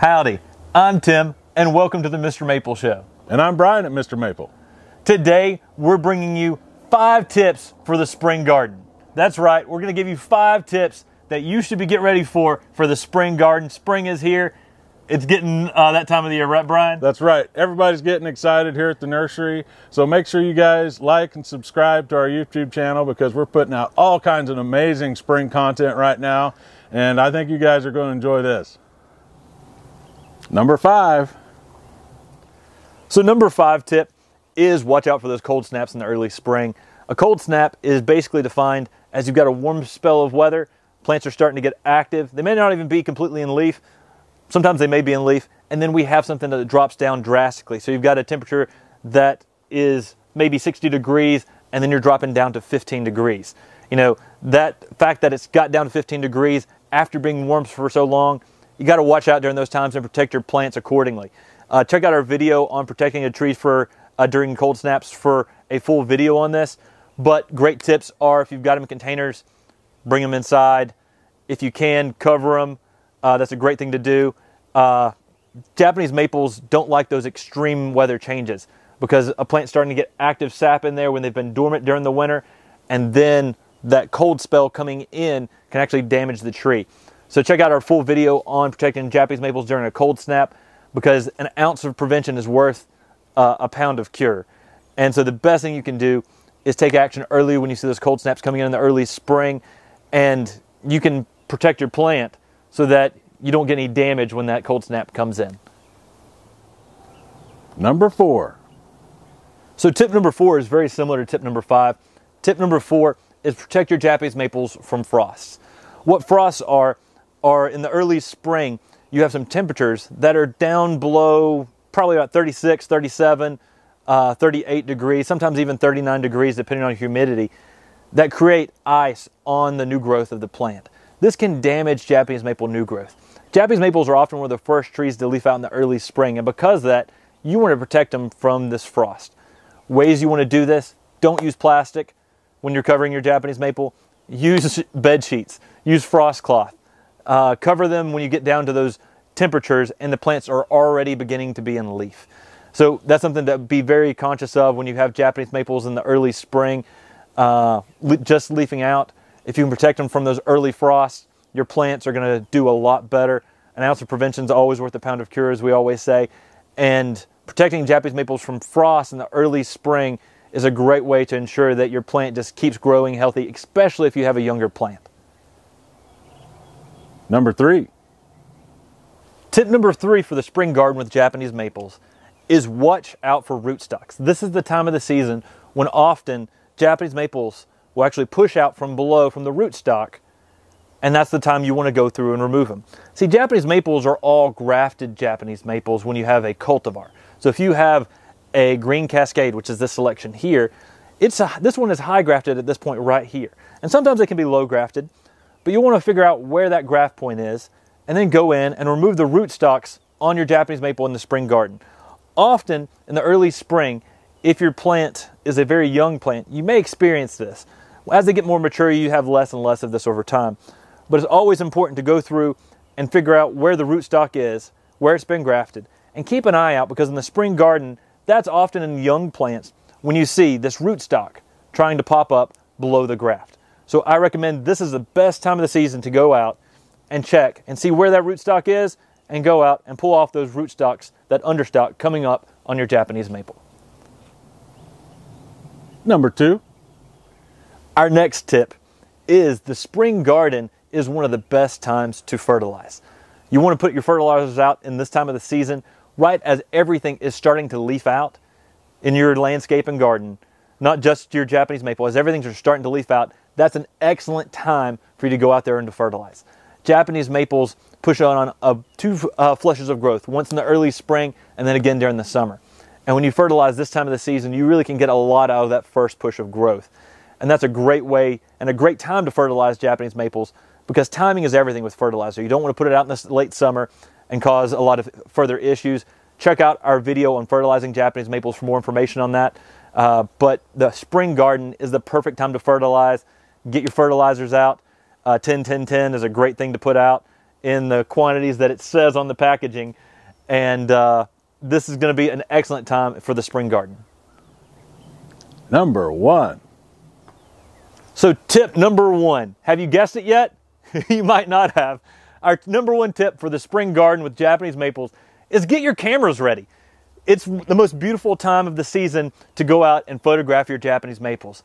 Howdy, I'm Tim, and welcome to the Mr. Maple Show. And I'm Brian at Mr. Maple. Today, we're bringing you 5 tips for the spring garden. That's right, we're going to give you 5 tips that you should be getting ready for the spring garden. Spring is here. It's getting that time of the year, right, Brian? That's right. Everybody's getting excited here at the nursery. So make sure you guys like and subscribe to our YouTube channel because we're putting out all kinds of amazing spring content right now. And I think you guys are going to enjoy this. Number 5. So number 5 tip is watch out for those cold snaps in the early spring. A cold snap is basically defined as you've got a warm spell of weather, plants are starting to get active. They may not even be completely in leaf. Sometimes they may be in leaf, and then we have something that drops down drastically. So you've got a temperature that is maybe 60 degrees, and then you're dropping down to 15 degrees. You know, that fact that it's got down to 15 degrees after being warm for so long, you got to watch out during those times and protect your plants accordingly. Check out our video on protecting a tree for during cold snaps for a full video on this. But great tips are, if you've got them in containers, bring them inside. If you can, cover them. That's a great thing to do. Japanese maples don't like those extreme weather changes because a plant's starting to get active sap in there when they've been dormant during the winter, and then that cold spell coming in can actually damage the tree. So check out our full video on protecting Japanese maples during a cold snap, because an ounce of prevention is worth a pound of cure. And so the best thing you can do is take action early when you see those cold snaps coming in the early spring, and you can protect your plant so that you don't get any damage when that cold snap comes in. Number 4. So tip number 4 is very similar to tip number 5. Tip number 4 is protect your Japanese maples from frosts. What frosts are in the early spring, you have some temperatures that are down below probably about 36, 37, 38 degrees, sometimes even 39 degrees depending on humidity, that create ice on the new growth of the plant. This can damage Japanese maple new growth. Japanese maples are often one of the first trees to leaf out in the early spring, and because of that, you want to protect them from this frost. Ways you want to do this: don't use plastic when you're covering your Japanese maple. Use bed sheets. Use frost cloth. Cover them when you get down to those temperatures and the plants are already beginning to be in leaf. So that's something to be very conscious of when you have Japanese maples in the early spring, just leafing out. If you can protect them from those early frosts, your plants are going to do a lot better. An ounce of prevention is always worth a pound of cure, as we always say. And protecting Japanese maples from frost in the early spring is a great way to ensure that your plant just keeps growing healthy, especially if you have a younger plant. Number 3. Tip number 3 for the spring garden with Japanese maples is watch out for rootstocks. This is the time of the season when often Japanese maples will actually push out from below from the rootstock, and that's the time you want to go through and remove them. See, Japanese maples are all grafted Japanese maples when you have a cultivar. So if you have a green cascade, which is this selection here, this one is high grafted at this point right here. And sometimes it can be low grafted, but you want to figure out where that graft point is and then go in and remove the rootstocks on your Japanese maple in the spring garden. Often in the early spring, if your plant is a very young plant, you may experience this. As they get more mature, you have less and less of this over time. But it's always important to go through and figure out where the rootstock is, where it's been grafted, and keep an eye out, because in the spring garden, that's often in young plants when you see this rootstock trying to pop up below the graft. So I recommend this is the best time of the season to go out and check and see where that rootstock is, and go out and pull off those rootstocks, that understock coming up on your Japanese maple. Number 2. Our next tip is the spring garden is one of the best times to fertilize. You want to put your fertilizers out in this time of the season, right as everything is starting to leaf out in your landscape and garden, not just your Japanese maple. As everything's starting to leaf out, that's an excellent time for you to go out there and to fertilize. Japanese maples push on 2 flushes of growth, once in the early spring and then again during the summer. And when you fertilize this time of the season, you really can get a lot out of that first push of growth. And that's a great way and a great time to fertilize Japanese maples, because timing is everything with fertilizer. You don't want to put it out in the late summer and cause a lot of further issues. Check out our video on fertilizing Japanese maples for more information on that. But the spring garden is the perfect time to fertilize. Get your fertilizers out. 10-10-10 is a great thing to put out. in the quantities that it says on the packaging. And this is going to be an excellent time for the spring garden. Number 1. So tip number 1, have you guessed it yet? You might not have. Our number 1 tip for the spring garden with Japanese maples is get your cameras ready. It's the most beautiful time of the season to go out and photograph your Japanese maples.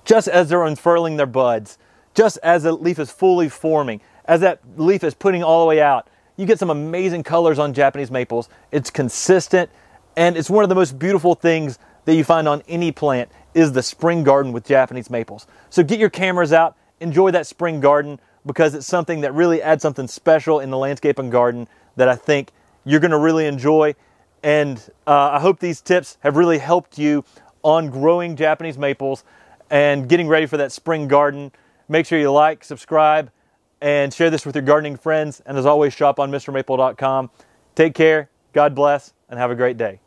Just as they're unfurling their buds, just as a leaf is fully forming, as that leaf is putting all the way out, you get some amazing colors on Japanese maples. It's consistent, and it's one of the most beautiful things that you find on any plant is the spring garden with Japanese maples. So get your cameras out, enjoy that spring garden, because it's something that really adds something special in the landscape and garden that I think you're going to really enjoy. And I hope these tips have really helped you on growing Japanese maples and getting ready for that spring garden. Make sure you like, subscribe, and share this with your gardening friends. And as always, shop on MrMaple.com. Take care, God bless, and have a great day.